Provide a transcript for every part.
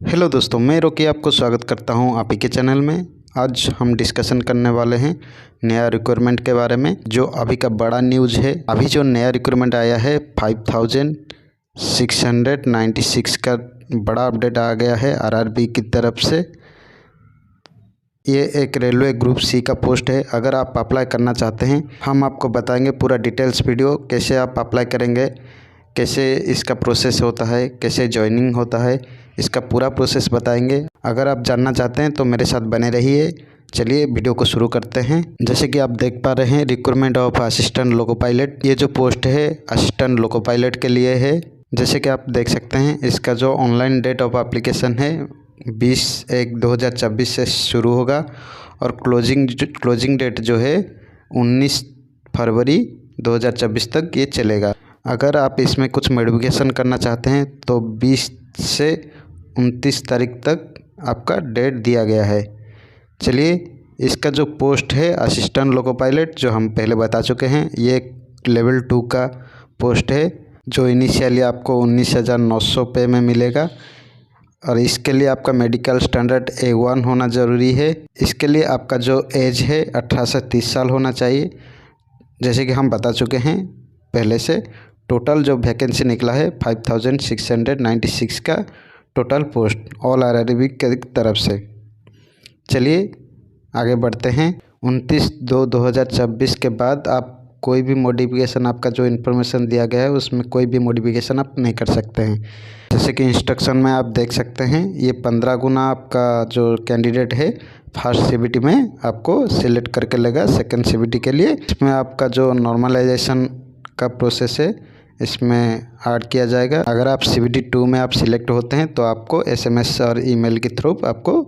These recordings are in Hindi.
हेलो दोस्तों, मैं रोकी आपको स्वागत करता हूं आप ही के चैनल में। आज हम डिस्कशन करने वाले हैं नया रिक्वायरमेंट के बारे में, जो अभी का बड़ा न्यूज़ है। अभी जो नया रिक्वायरमेंट आया है 5696 का बड़ा अपडेट आ गया है आरआरबी की तरफ से। ये एक रेलवे ग्रुप सी का पोस्ट है। अगर आप अप्लाई करना चाहते हैं, हम आपको बताएंगे पूरा डिटेल्स वीडियो, कैसे आप अप्लाई करेंगे, कैसे इसका प्रोसेस होता है, कैसे ज्वाइनिंग होता है, इसका पूरा प्रोसेस बताएंगे। अगर आप जानना चाहते हैं तो मेरे साथ बने रहिए। चलिए वीडियो को शुरू करते हैं। जैसे कि आप देख पा रहे हैं, recruitment of assistant loco pilot, ये जो पोस्ट है असिस्टेंट लोको पायलट के लिए है। जैसे कि आप देख सकते हैं, इसका जो ऑनलाइन डेट ऑफ एप्लीकेशन है 20/1/2024 से शुरू होगा और क्लोजिंग डेट जो है 19 फरवरी 2024 तक ये चलेगा। अगर आप इसमें कुछ मॉडिफिकेशन करना चाहते हैं तो 20 से 29 तारीख तक आपका डेट दिया गया है। चलिए, इसका जो पोस्ट है असिस्टेंट लोको पायलट, जो हम पहले बता चुके हैं, ये लेवल 2 का पोस्ट है, जो इनिशियली आपको 19,900 पे में मिलेगा। और इसके लिए आपका मेडिकल स्टैंडर्ड A1 होना ज़रूरी है। इसके लिए आपका जो एज है 18 से 30 साल होना चाहिए। जैसे कि हम बता चुके हैं पहले से, टोटल जो वैकेंसी निकला है 5696 का टोटल पोस्ट ऑल आरआरबी की तरफ से। चलिए आगे बढ़ते हैं। 29/2/2024 के बाद आप कोई भी मॉडिफिकेशन, आपका जो इन्फॉर्मेशन दिया गया है उसमें कोई भी मॉडिफिकेशन आप नहीं कर सकते हैं। जैसे कि इंस्ट्रक्शन में आप देख सकते हैं, ये 15 गुना आपका जो कैंडिडेट है फर्स्ट सीबीटी में आपको सिलेक्ट करके लेगा सेकंड सीबीटी के लिए। इसमें आपका जो नॉर्मलाइजेशन का प्रोसेस है इसमें ऐड किया जाएगा। अगर आप CBT 2 में आप सिलेक्ट होते हैं तो आपको SMS और ईमेल के थ्रू आपको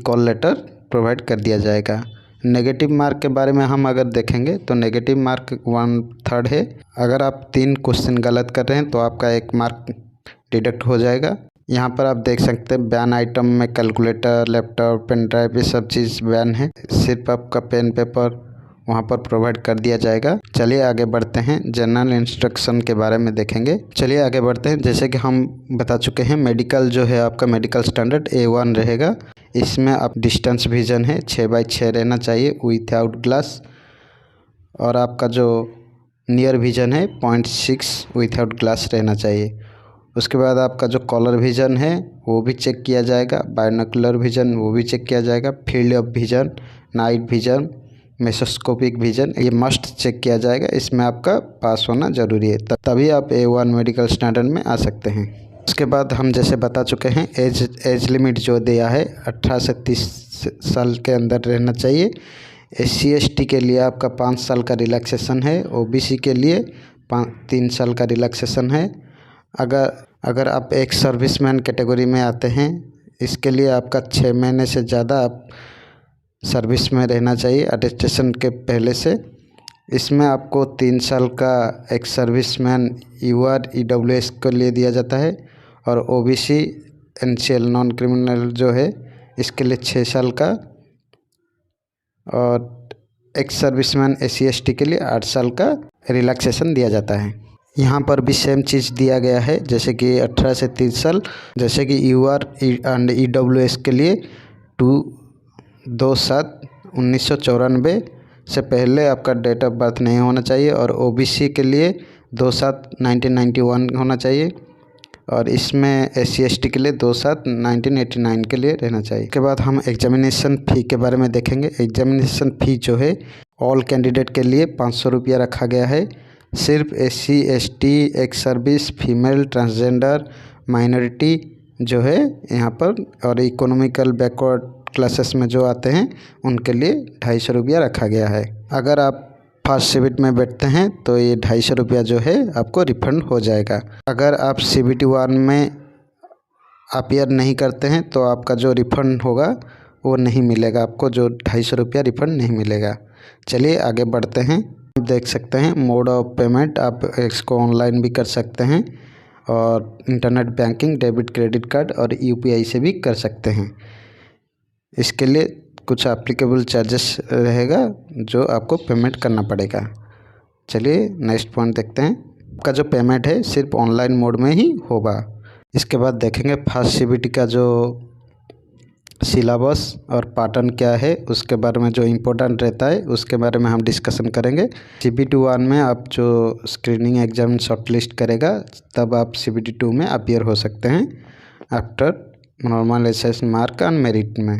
कॉल लेटर प्रोवाइड कर दिया जाएगा। नेगेटिव मार्क के बारे में हम अगर देखेंगे तो नेगेटिव मार्क 1/3 है। अगर आप 3 क्वेश्चन गलत कर रहे हैं तो आपका 1 मार्क डिडक्ट हो जाएगा। यहाँ पर आप देख सकते हैं बैन आइटम में कैलकुलेटर, लैपटॉप, पेन ड्राइव, ये सब चीज़ बैन है। सिर्फ आपका पेन पेपर वहाँ पर प्रोवाइड कर दिया जाएगा। चलिए आगे बढ़ते हैं, जनरल इंस्ट्रक्शन के बारे में देखेंगे। चलिए आगे बढ़ते हैं। जैसे कि हम बता चुके हैं, मेडिकल जो है आपका मेडिकल स्टैंडर्ड A1 रहेगा। इसमें आप डिस्टेंस विजन है 6/6 रहना चाहिए विथआउट ग्लास, और आपका जो नियर विजन है 0.6 विथआउट ग्लास रहना चाहिए। उसके बाद आपका जो कॉलर विज़न है वो भी चेक किया जाएगा, बायनोकुलर विज़न वो भी चेक किया जाएगा, field of vision, night vision, mesoscopic vision, ये मस्ट चेक किया जाएगा। इसमें आपका पास होना ज़रूरी है, तभी आप A1 मेडिकल स्टैंडर्ड में आ सकते हैं। उसके बाद हम जैसे बता चुके हैं, एज लिमिट जो दिया है 18 से 30 साल के अंदर रहना चाहिए। SC ST के लिए आपका 5 साल का रिलैक्सेशन है। OBC के लिए 3 साल का रिलैक्सेशन है। अगर आप एक सर्विसमैन कैटेगरी में आते हैं, इसके लिए आपका 6 महीने से ज़्यादा आप सर्विस में रहना चाहिए अटेस्टेशन के पहले से। इसमें आपको 3 साल का एक सर्विसमैन UR EWS के लिए दिया जाता है, और OBC NCL नॉन क्रिमिनल जो है इसके लिए 6 साल का, और एक सर्विसमैन SC ST के लिए 8 साल का रिलैक्सेशन दिया जाता है। यहाँ पर भी सेम चीज़ दिया गया है, जैसे कि 18 से 30 साल। जैसे कि UR एंड EWS के लिए 2/7/1994 से पहले आपका डेट ऑफ बर्थ नहीं होना चाहिए, और OBC के लिए 2/7/1991 होना चाहिए, और इसमें SC ST के लिए 2/7/1989 के लिए रहना चाहिए। उसके बाद हम एग्जामिनेशन फ़ी के बारे में देखेंगे। एग्जामिनेशन फ़ी जो है ऑल कैंडिडेट के लिए 500 रुपया रखा गया है। सिर्फ SC ST, ex service, female, transgender, minority जो है यहाँ पर, और इकोनॉमिकल बैकवर्ड क्लासेस में जो आते हैं उनके लिए 250 रुपया रखा गया है। अगर आप फर्स्ट सीबीटी में बैठते हैं तो ये 250 रुपया जो है आपको रिफंड हो जाएगा। अगर आप CBT 1 में अपीयर नहीं करते हैं तो आपका जो रिफ़ंड होगा वो नहीं मिलेगा, आपको जो 250 रुपया रिफ़ंड नहीं मिलेगा। चलिए आगे बढ़ते हैं। आप देख सकते हैं मोड ऑफ पेमेंट, आप इसको ऑनलाइन भी कर सकते हैं, और internet banking, debit credit card और UPI से भी कर सकते हैं। इसके लिए कुछ एप्लीकेबल चार्जेस रहेगा जो आपको पेमेंट करना पड़ेगा। चलिए नेक्स्ट पॉइंट देखते हैं। आपका जो पेमेंट है सिर्फ ऑनलाइन मोड में ही होगा। इसके बाद देखेंगे फर्स्ट सीबीटी का जो सिलेबस और पैटर्न क्या है उसके बारे में, जो इम्पोर्टेंट रहता है उसके बारे में हम डिस्कशन करेंगे। CBT 1 में आप जो स्क्रीनिंग एग्जाम शॉर्टलिस्ट करेगा तब आप CBT 2 में अपीयर हो सकते हैं after normalization mark and merit में।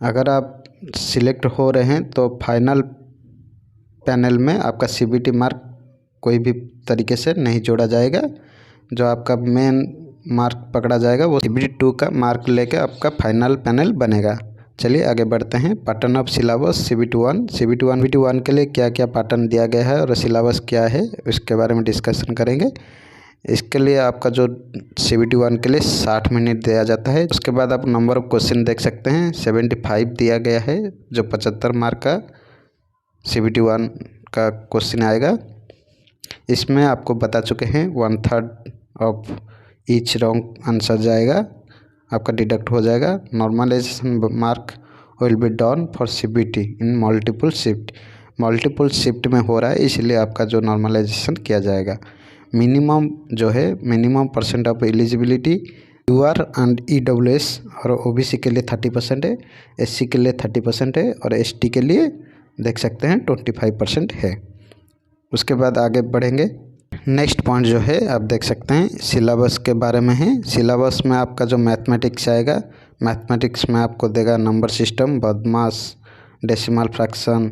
अगर आप सिलेक्ट हो रहे हैं तो फाइनल पैनल में आपका CBT मार्क कोई भी तरीके से नहीं जोड़ा जाएगा। जो आपका मेन मार्क पकड़ा जाएगा वो CBT 2 का मार्क लेके आपका फाइनल पैनल बनेगा। चलिए आगे बढ़ते हैं। Pattern of syllabus CBT 1। CBT 1 के लिए क्या क्या पैटर्न दिया गया है और सिलेबस क्या है उसके बारे में डिस्कशन करेंगे। इसके लिए आपका जो CBT 1 के लिए 60 मिनट दिया जाता है। उसके बाद आप नंबर ऑफ क्वेश्चन देख सकते हैं 75 दिया गया है, जो 75 मार्क का CBT 1 का क्वेश्चन आएगा। इसमें आपको बता चुके हैं 1/3 ऑफ ईच रॉन्ग आंसर जाएगा, आपका डिडक्ट हो जाएगा। Normalization mark will be done for CBT in multiple shift में हो रहा है, इसलिए आपका जो नॉर्मलाइजेशन किया जाएगा। मिनिमम जो है minimum percent of eligibility UR and EWS और OBC के लिए 30% है, SC के लिए 30% है और ST के लिए देख सकते हैं 25% है। उसके बाद आगे बढ़ेंगे। नेक्स्ट पॉइंट जो है आप देख सकते हैं सिलेबस के बारे में है। सिलेबस में आपका जो मैथमेटिक्स आएगा, मैथमेटिक्स में आपको देगा number system, BODMAS, decimal fraction,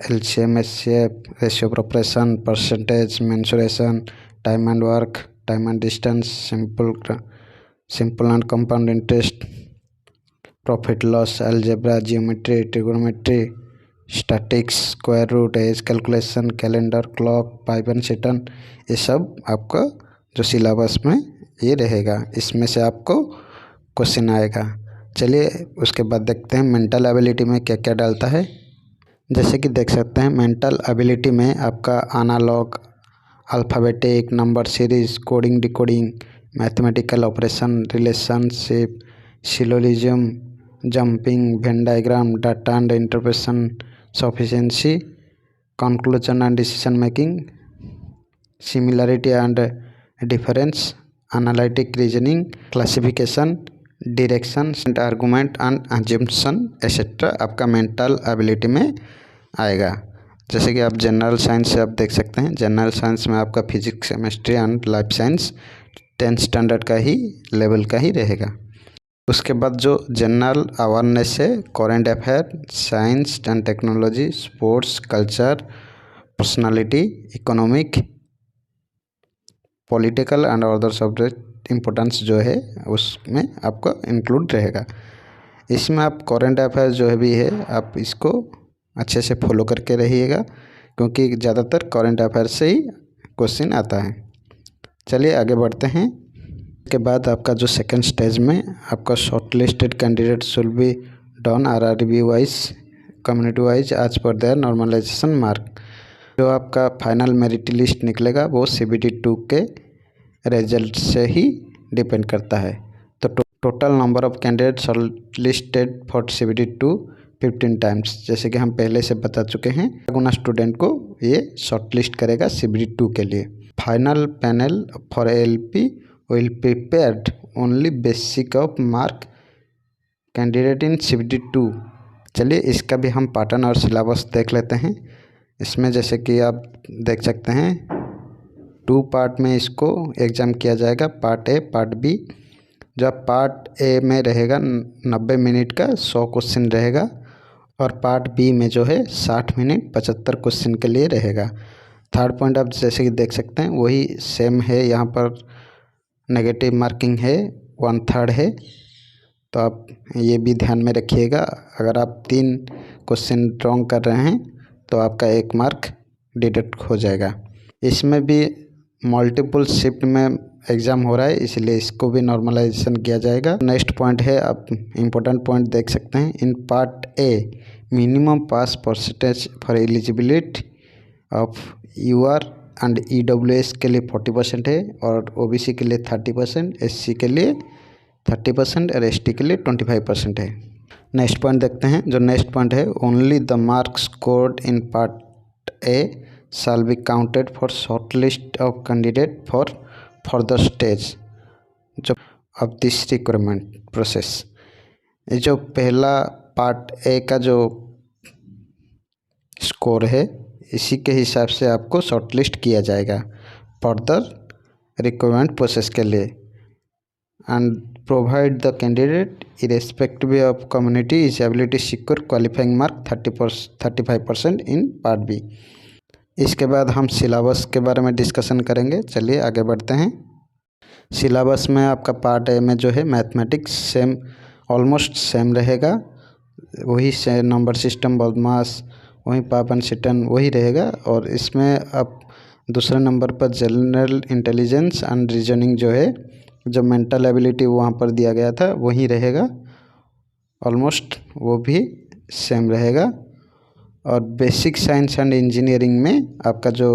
LCM, HCF, ratio proportion, percentage, mensuration, time and work, time and distance, simple and compound interest, profit loss, algebra, geometry, trigonometry, statics, square root, age calculation, calendar, clock, पाइथन सेटन, ये सब आपका जो सिलेबस में ये रहेगा। इसमें से आपको क्वेश्चन आएगा। चलिए उसके बाद देखते हैं मेंटल एबिलिटी में क्या क्या डालता है। जैसे कि देख सकते हैं मेंटल एबिलिटी में आपका analog, alphabetic, number series, coding, decoding, mathematical operation, relationship, syllogism, jumping, Venn diagram, data and interpretation, sufficiency, conclusion and decision making, similarity and difference, analytic reasoning, classification, direction and argument and assumption etc. आपका मेंटल एबिलिटी में आएगा। जैसे कि आप जनरल साइंस से आप देख सकते हैं, जनरल साइंस में आपका physics, chemistry and life science 10th standard का ही लेवल का ही रहेगा। उसके बाद जो जनरल अवेयरनेस है, current affair, science and technology, sports, culture, personality, economic, political and other subject importance जो है उसमें आपका इंक्लूड रहेगा। इसमें आप करेंट अफेयर जो है भी है आप इसको अच्छे से फॉलो करके रहिएगा, क्योंकि ज़्यादातर करेंट अफेयर से ही क्वेश्चन आता है। चलिए आगे बढ़ते हैं। के बाद आपका जो सेकंड स्टेज में आपका shortlisted candidate should be done RRB wise, community wise as per their normalization mark. जो आपका फाइनल मेरिट लिस्ट निकलेगा वो CBT 2 के रिजल्ट से ही डिपेंड करता है। तो total number of candidate short listed for CBT 2 15 times, जैसे कि हम पहले से बता चुके हैं। गुना स्टूडेंट को ये शॉर्ट लिस्ट करेगा CBT 2 के लिए। Final panel for LP will prepared only basic of mark candidate in CBT 2। चलिए इसका भी हम पैटर्न और सिलेबस देख लेते हैं। इसमें जैसे कि आप देख सकते हैं 2 पार्ट में इसको एग्ज़ाम किया जाएगा, पार्ट A, पार्ट B। जब पार्ट A में रहेगा 90 मिनट का 100 क्वेश्चन रहेगा और पार्ट B में जो है 60 मिनट 75 क्वेश्चन के लिए रहेगा। थर्ड पॉइंट आप जैसे कि देख सकते हैं वही सेम है, यहाँ पर नेगेटिव मार्किंग है 1/3 है, तो आप ये भी ध्यान में रखिएगा। अगर आप 3 क्वेश्चन रॉन्ग कर रहे हैं तो आपका 1 मार्क डिडक्ट हो जाएगा। इसमें भी मल्टीपल शिफ्ट में एग्ज़ाम हो रहा है, इसलिए इसको भी नॉर्मलाइजेशन किया जाएगा। नेक्स्ट पॉइंट है, आप इम्पोर्टेंट पॉइंट देख सकते हैं। In part A minimum pass percentage for eligibility of UR and EWS के लिए 40% है और OBC के लिए 30%, SC के लिए 30% और ST के लिए 25% है। नेक्स्ट पॉइंट देखते हैं। जो नेक्स्ट पॉइंट है, only the marks scored in part A shall be counted for short list of candidate for further stage. जो ऑफ दिस रिक्वायरमेंट प्रोसेस, ये जो पहला पार्ट ए का जो स्कोर है इसी के हिसाब से आपको शॉर्टलिस्ट किया जाएगा फर्दर रिक्वायरमेंट प्रोसेस के लिए। And provide the candidate irrespective of community is ability secure qualifying mark 35% in part B. इसके बाद हम सिलेबस के बारे में डिस्कशन करेंगे। चलिए आगे बढ़ते हैं। सिलेबस में आपका पार्ट ए में जो है मैथमेटिक्स सेम ऑलमोस्ट सेम रहेगा, वही से नंबर सिस्टम बदमाश वही पापन सिटन वही रहेगा। और इसमें अब दूसरे नंबर पर जनरल इंटेलिजेंस एंड रीजनिंग जो है, जो मेंटल एबिलिटी वहाँ पर दिया गया था वही रहेगा, ऑलमोस्ट वो भी सेम रहेगा। और बेसिक साइंस एंड इंजीनियरिंग में आपका जो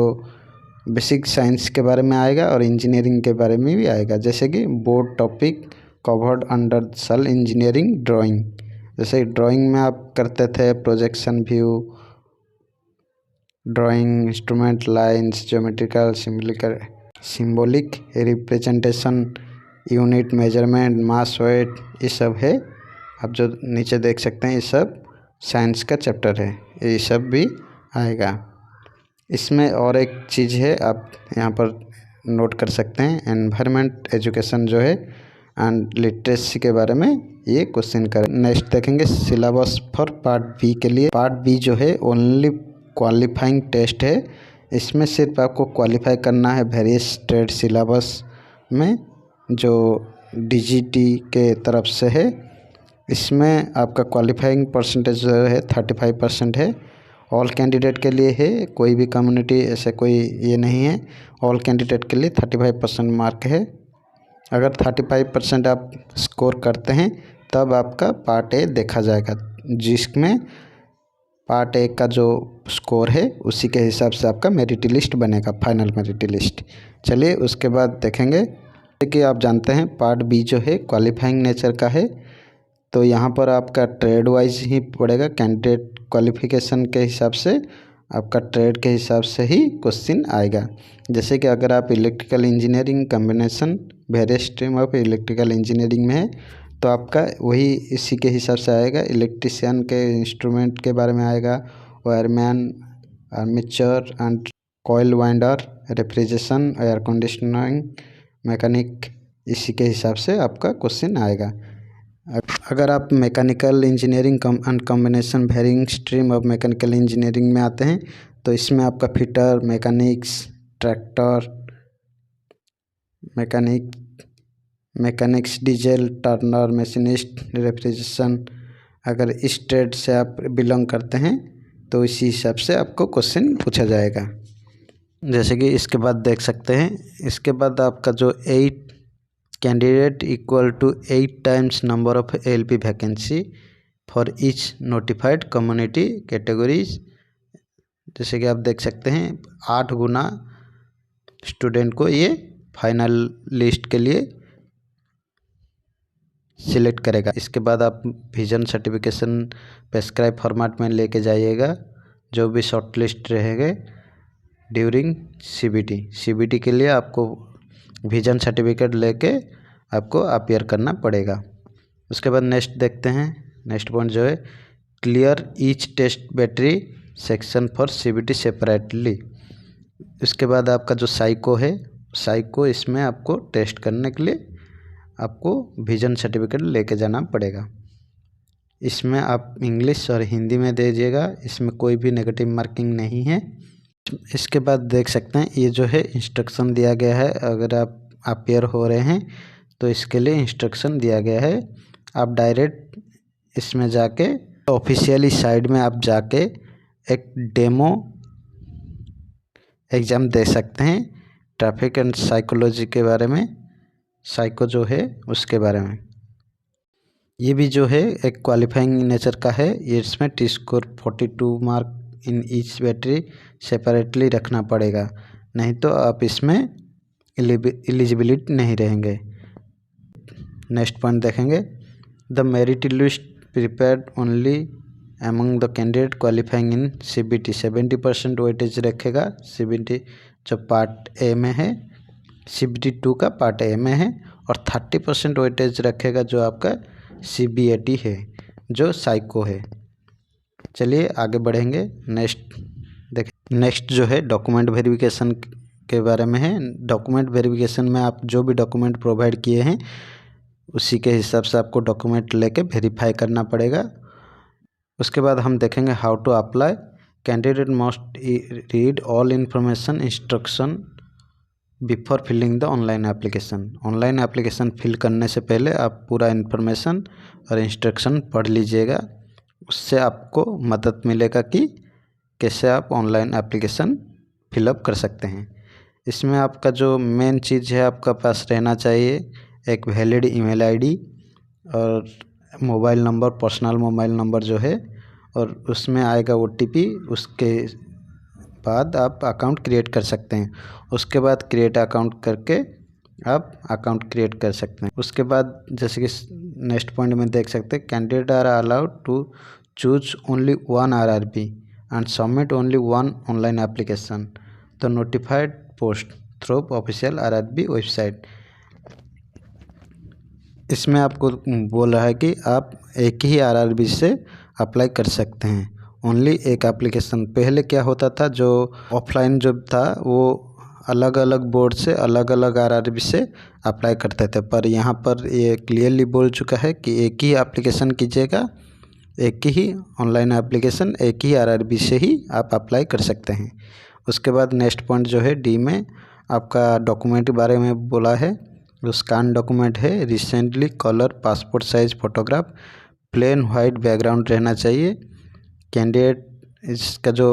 बेसिक साइंस के बारे में आएगा और इंजीनियरिंग के बारे में भी आएगा, जैसे कि board topic covered under cell engineering drawing. जैसे ड्राइंग में आप करते थे projection view, drawing instrument lines, geometrical symbolic representation, unit measurement, mass weight, ये सब है। आप जो नीचे देख सकते हैं ये सब साइंस का चैप्टर है, ये सब भी आएगा। इसमें और एक चीज़ है आप यहाँ पर नोट कर सकते हैं, एनवायरनमेंट एजुकेशन जो है एंड लिटरेसी के बारे में ये क्वेश्चन कर। नेक्स्ट देखेंगे सिलेबस फॉर पार्ट बी के लिए। पार्ट बी जो है ओनली क्वालिफाइंग टेस्ट है, इसमें सिर्फ आपको क्वालिफाई करना है वेरियस ट्रेड सिलेबस में जो DGT के तरफ से है। इसमें आपका क्वालिफाइंग परसेंटेज जो है 35% है, ऑल कैंडिडेट के लिए है, कोई भी कम्युनिटी ऐसे कोई ये नहीं है, ऑल कैंडिडेट के लिए 35% मार्क है। अगर 35% आप स्कोर करते हैं तब आपका पार्ट ए देखा जाएगा, जिसमें पार्ट ए का जो स्कोर है उसी के हिसाब से आपका मेरिट लिस्ट बनेगा, फाइनल मेरिट लिस्ट। चलिए उसके बाद देखेंगे कि आप जानते हैं पार्ट बी जो है क्वालिफाइंग नेचर का है, तो यहाँ पर आपका ट्रेड वाइज ही पड़ेगा, कैंडिडेट क्वालिफिकेशन के हिसाब से आपका ट्रेड के हिसाब से ही क्वेश्चन आएगा। जैसे कि अगर आप electrical engineering combination various stream of electrical engineering में है तो आपका वही इसी के हिसाब से आएगा। इलेक्ट्रिशियन के इंस्ट्रूमेंट के बारे में आएगा, wireman, armature and coil winder, refrigeration, air conditioning, mechanic, इसी के हिसाब से आपका क्वेश्चन आएगा। अगर आप mechanical engineering and combination wiring stream of mechanical engineering में आते हैं तो इसमें आपका fitter, mechanics, tractor mechanics, diesel, turner, machinist, refrigeration, अगर इस ट्रेड से आप बिलोंग करते हैं तो इसी हिसाब से आपको क्वेश्चन पूछा जाएगा। जैसे कि इसके बाद देख सकते हैं, इसके बाद आपका जो 8 candidate equal to 8 times number of LP vacancy for each notified community categories. जैसे कि आप देख सकते हैं 8 गुना स्टूडेंट को ये फाइनल लिस्ट के लिए सिलेक्ट करेगा। इसके बाद आप विजन सर्टिफिकेशन प्रेस्क्राइब फॉर्मेट में लेके जाइएगा, जो भी शॉर्ट लिस्ट रहेंगे ड्यूरिंग CBT के लिए आपको विजन सर्टिफिकेट लेके आपको अपीयर करना पड़ेगा। उसके बाद नेक्स्ट देखते हैं, नेक्स्ट पॉइंट जो है clear each test battery section for CBT separately. उसके बाद आपका जो साइको इसमें आपको टेस्ट करने के लिए आपको विजन सर्टिफिकेट लेके जाना पड़ेगा। इसमें आप इंग्लिश और हिंदी में दीजिएगा, इसमें कोई भी नेगेटिव मार्किंग नहीं है। इसके बाद देख सकते हैं ये जो है इंस्ट्रक्शन दिया गया है, अगर आप अपीयर हो रहे हैं तो इसके लिए इंस्ट्रक्शन दिया गया है। आप डायरेक्ट इसमें जाके ऑफिशियली साइट में आप जाके एक डेमो एग्ज़ाम दे सकते हैं, ट्रैफिक एंड साइकोलॉजी के बारे में, साइको जो है उसके बारे में। ये भी जो है एक क्वालिफाइंग नेचर का है, ये इसमें T score 42 mark in each battery separately रखना पड़ेगा, नहीं तो आप इसमें एलिजिबिलिटी नहीं रहेंगे। नेक्स्ट पॉइंट देखेंगे, the merit list prepared only among the candidate qualifying in CBT 70% weightage रखेगा। CBT जो पार्ट ए में है, CBT 2 का पार्ट ए में है, और 30% वेटेज रखेगा जो आपका CBAT है, जो साइको है। चलिए आगे बढ़ेंगे। नेक्स्ट जो है डॉक्यूमेंट वेरिफिकेशन के बारे में है। डॉक्यूमेंट वेरिफिकेशन में आप जो भी डॉक्यूमेंट प्रोवाइड किए हैं उसी के हिसाब से आपको डॉक्यूमेंट लेके वेरीफाई करना पड़ेगा। उसके बाद हम देखेंगे how to apply. Candidate must read all information instruction before filling the online application. Online application fill करने से पहले आप पूरा इन्फॉर्मेशन और इंस्ट्रक्शन पढ़ लीजिएगा। उससे आपको मदद मिलेगा कि कैसे आप ऑनलाइन एप्लीकेशन फिलअप कर सकते हैं। इसमें आपका जो मेन चीज़ है आपका पास रहना चाहिए एक वैलिड ईमेल आईडी और mobile number, personal mobile number जो है, और उसमें आएगा OTP। उसके बाद आप अकाउंट क्रिएट कर सकते हैं। उसके बाद क्रिएट अकाउंट करके आप अकाउंट क्रिएट कर सकते हैं। उसके बाद जैसे कि नेक्स्ट पॉइंट में देख सकते हैं, candidate are allowed to choose only one RRB and submit only one online application the notified post through official RRB website. इसमें आपको बोल रहा है कि आप एक ही RRB से अप्लाई कर सकते हैं, ओनली एक एप्लीकेशन। पहले क्या होता था, जो ऑफलाइन जो था वो अलग अलग बोर्ड से अलग अलग RRB से अप्लाई करते थे, पर यहाँ पर ये क्लियरली बोल चुका है कि एक ही एप्लीकेशन कीजिएगा, एक ही ऑनलाइन एप्लीकेशन एक ही RRB से ही आप अप्लाई कर सकते हैं। उसके बाद नेक्स्ट पॉइंट जो है D में आपका डॉक्यूमेंट के बारे में बोला है। जो स्कैन डॉक्यूमेंट है, recently colour passport size photograph, plain white background रहना चाहिए। कैंडिडेट इसका जो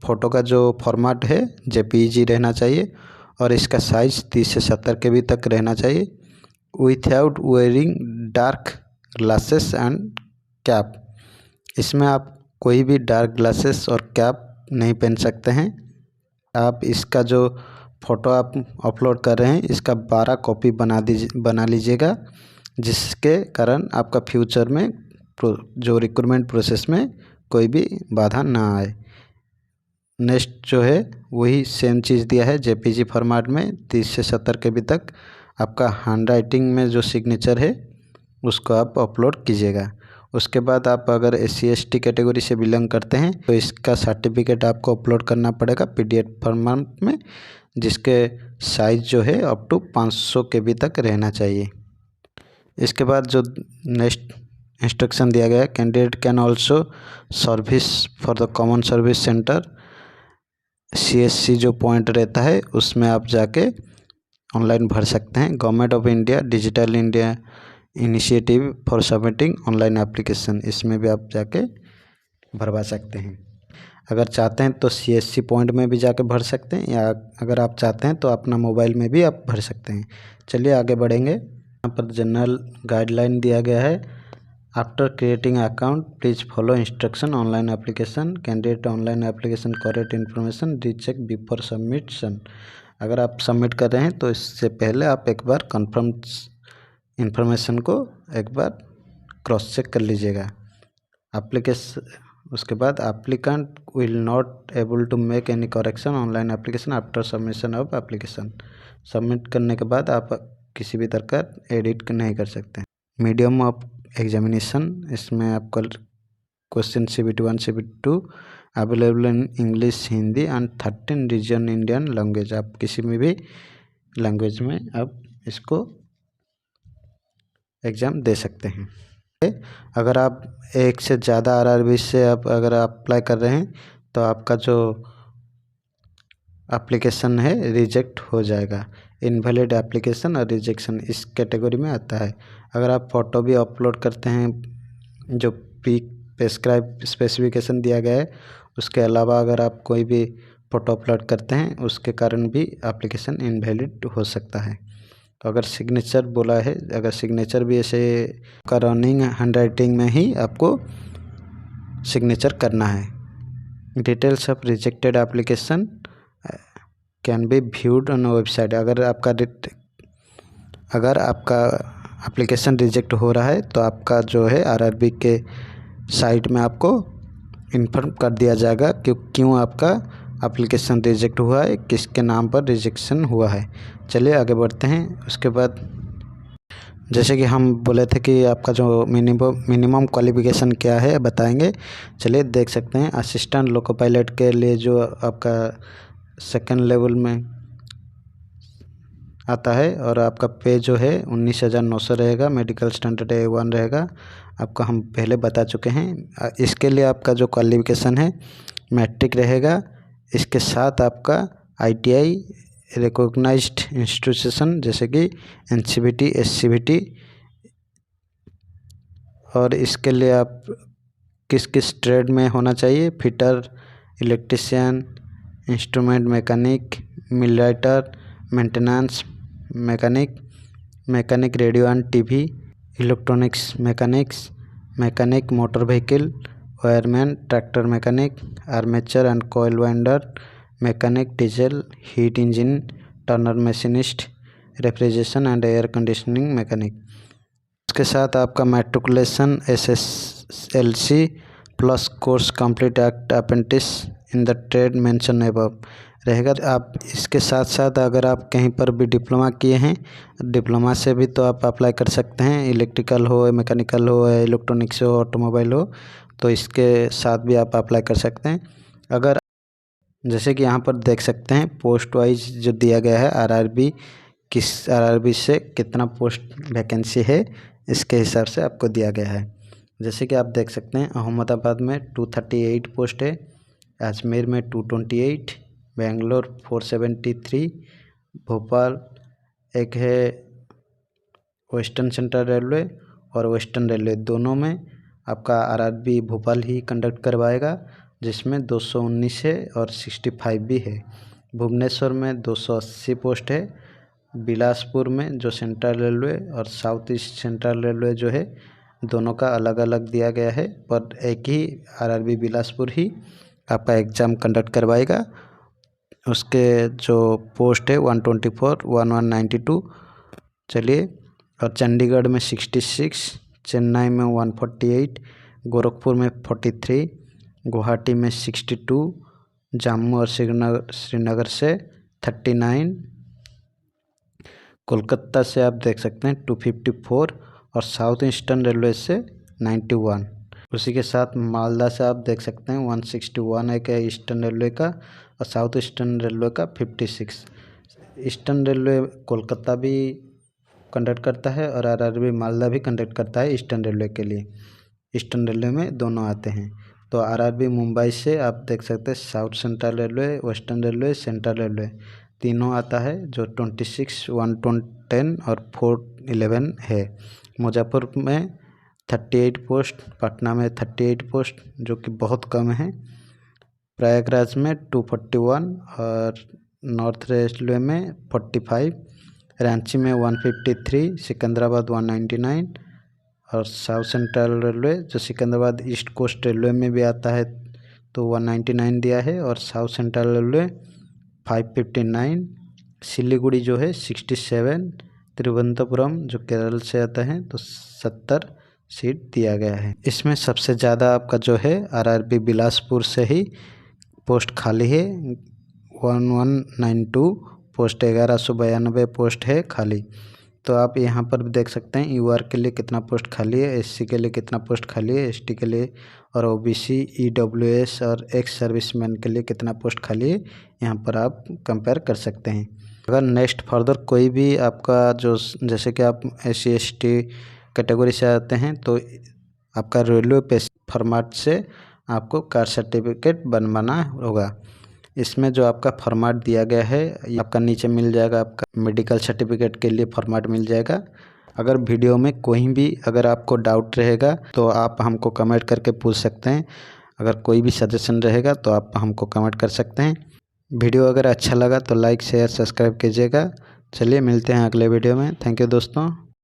फ़ोटो का जो फॉर्मेट है JPEG रहना चाहिए और इसका साइज़ 30 से 70 KB तक रहना चाहिए। Without wearing dark glasses and cap. इसमें आप कोई भी डार्क ग्लासेस और कैप नहीं पहन सकते हैं। आप इसका जो फ़ोटो आप अपलोड कर रहे हैं इसका 12 कॉपी बना लीजिएगा, जिसके कारण आपका फ्यूचर में जो रिक्रूटमेंट प्रोसेस में कोई भी बाधा ना आए। नेक्स्ट जो है वही सेम चीज़ दिया है, JPG फॉर्मेट में 30 से 70 KB तक आपका हैंडराइटिंग में जो सिग्नेचर है उसको आप अपलोड कीजिएगा। उसके बाद आप अगर SC/ST कैटेगरी से बिलोंग करते हैं तो इसका सर्टिफिकेट आपको अपलोड करना पड़ेगा PDF फॉर्मेट में, जिसके साइज़ जो है अप टू 500 KB तक रहना चाहिए। इसके बाद जो नेक्स्ट इंस्ट्रक्शन दिया गया है, candidate can also service for the common service centre CSC जो पॉइंट रहता है उसमें आप जाके ऑनलाइन भर सकते हैं। Government of India digital India initiative for submitting online application, इसमें भी आप जाके भरवा सकते हैं। अगर चाहते हैं तो CSC पॉइंट में भी जाके भर सकते हैं, या अगर आप चाहते हैं तो अपना मोबाइल में भी आप भर सकते हैं। चलिए आगे बढ़ेंगे। यहाँ पर जनरल गाइडलाइन दिया गया है। After creating account please follow instruction online application. Candidate online application correct information recheck before submission. अगर आप सबमिट कर रहे हैं तो इससे पहले आप एक बार कन्फर्म इन्फॉर्मेशन को एक बार क्रॉस चेक कर लीजिएगा। उसके बाद applicant will not able to make any correction online application after submission of application. Submit करने के बाद आप किसी भी तरह का एडिट नहीं कर सकते। मीडियम ऑफ एग्जामिनेशन, इसमें आपका question CBT 1 CBT 2 available in English, Hindi and 13 region Indian language. आप किसी में भी लैंग्वेज में आप इसको एग्ज़ाम दे सकते हैं। अगर आप एक से ज़्यादा RRB से आप अगर अप्लाई कर रहे हैं तो आपका जो एप्लीकेशन है रिजेक्ट हो जाएगा। इनवैलिड एप्लीकेशन और रिजेक्शन इस कैटेगरी में आता है। अगर आप फ़ोटो भी अपलोड करते हैं जो प्रिस्क्राइब स्पेसिफिकेशन दिया गया है, उसके अलावा अगर आप कोई भी फ़ोटो अपलोड करते हैं उसके कारण भी एप्लीकेशन इनवैलिड हो सकता है। तो अगर सिग्नेचर बोला है, अगर सिग्नेचर भी ऐसे का रनिंग हैंडराइटिंग में ही आपको सिग्नेचर करना है। Details of rejected application can be viewed on website. अगर आपका एप्लीकेशन रिजेक्ट हो रहा है तो आपका जो है RRB के साइट में आपको इन्फॉर्म कर दिया जाएगा कि क्यों आपका एप्लीकेशन रिजेक्ट हुआ है, किसके नाम पर रिजेक्शन हुआ है। चलिए आगे बढ़ते हैं। उसके बाद जैसे कि हम बोले थे कि आपका जो मिनिमम क्वालिफिकेशन क्या है बताएंगे। चलिए देख सकते हैं। असिस्टेंट लोको पायलट के लिए जो आपका सेकंड लेवल में आता है और आपका पे जो है 19,900 रहेगा। मेडिकल स्टैंडर्ड A1 रहेगा, आपको हम पहले बता चुके हैं। इसके लिए आपका जो क्वालिफिकेशन है मैट्रिक रहेगा। इसके साथ आपका ITI रिकॉग्नाइज्ड इंस्टीट्यूशन जैसे कि NCVT SCVT, और इसके लिए आप किस किस ट्रेड में होना चाहिए, fitter, electrician, instrument mechanic, mill writer, maintenance mechanic radio and TV, electronics mechanic motor vehicle, wireman, tractor mechanic, armature and coil winder mechanic, diesel, heat engine, Turner machinist, refrigeration and air conditioning mechanic. इसके साथ आपका matriculation SSLC plus course complete act apprentice in the trade mention above रहेगा। आप इसके साथ साथ अगर आप कहीं पर भी डिप्लोमा किए हैं, डिप्लोमा से भी तो आप अप्लाई कर सकते हैं। इलेक्ट्रिकल हो, मैकेनिकल हो, इलेक्ट्रॉनिक्स हो, ऑटोमोबाइल हो, तो इसके साथ भी आप अप्लाई कर सकते हैं। अगर जैसे कि यहाँ पर देख सकते हैं पोस्ट वाइज जो दिया गया है RRB से कितना पोस्ट वैकेंसी है, इसके हिसाब से आपको दिया गया है। जैसे कि आप देख सकते हैं अहमदाबाद में 238 पोस्ट है, अजमेर में 228, बेंगलोर 473, भोपाल एक है, वेस्टर्न सेंट्रल रेलवे और वेस्टर्न रेलवे दोनों में आपका RRB भोपाल ही कंडक्ट करवाएगा, जिसमें 219 है और 65 भी है। भुवनेश्वर में 280 पोस्ट है। बिलासपुर में जो सेंट्रल रेलवे और साउथ ईस्ट सेंट्रल रेलवे जो है दोनों का अलग अलग दिया गया है, पर एक ही RRB बिलासपुर ही आपका एग्ज़ाम कंडक्ट करवाएगा। उसके जो पोस्ट है 124, 1192। चलिए, और चंडीगढ़ में 66, चेन्नई में 148, गोरखपुर में 43, गुवाहाटी में 62, जम्मू और श्रीनगर से 39, कोलकाता से आप देख सकते हैं 254 और साउथ ईस्टर्न रेलवे से 91। उसी के साथ मालदा से आप देख सकते हैं 161 एक है ईस्टर्न रेलवे का, और साउथ ईस्टर्न रेलवे का 56। ईस्टर्न रेलवे कोलकाता भी कंडक्ट करता है और RRB मालदा भी कंडक्ट करता है ईस्टर्न रेलवे के लिए। ईस्टर्न रेलवे में दोनों आते हैं। तो RRB मुंबई से आप देख सकते हैं south central railway, western railway, central railway तीनों आता है, जो 26, 110 और 411 है। मुजफ्फरपुर में 38 पोस्ट, पटना में 38 पोस्ट जो कि बहुत कम है। प्रयागराज में 241 और नॉर्थ रेलवे में 45, रांची में 153, सिकंदराबाद 199 और साउथ सेंट्रल रेलवे जो सिकंदराबाद ईस्ट कोस्ट रेलवे में भी आता है तो 199 दिया है, और साउथ सेंट्रल रेलवे 559, सिलीगुड़ी जो है 67, तिरुवनंतपुरम जो केरल से आता है तो 70 सीट दिया गया है। इसमें सबसे ज़्यादा आपका जो है RRB बिलासपुर से ही पोस्ट खाली है, 1192 पोस्ट, 1192 पोस्ट है खाली। तो आप यहाँ पर देख सकते हैं UR के लिए कितना पोस्ट खाली है, SC के लिए कितना पोस्ट खाली है, ST के लिए, और OBC, EWS और एक्स सर्विसमैन के लिए कितना पोस्ट खाली है, यहाँ पर आप कंपेयर कर सकते हैं। अगर नेक्स्ट फर्दर कोई भी आपका जो जैसे कि आप SC ST कैटेगरी से आते हैं तो आपका रेलवे पे फॉर्मेट से आपको कास्ट सर्टिफिकेट बनवाना होगा। इसमें जो आपका फॉर्मेट दिया गया है ये आपका नीचे मिल जाएगा, आपका मेडिकल सर्टिफिकेट के लिए फॉर्मेट मिल जाएगा। अगर वीडियो में कोई भी अगर आपको डाउट रहेगा तो आप हमको कमेंट करके पूछ सकते हैं। अगर कोई भी सजेशन रहेगा तो आप हमको कमेंट कर सकते हैं। वीडियो अगर अच्छा लगा तो लाइक शेयर सब्सक्राइब कीजिएगा। चलिए मिलते हैं अगले वीडियो में। थैंक यू दोस्तों।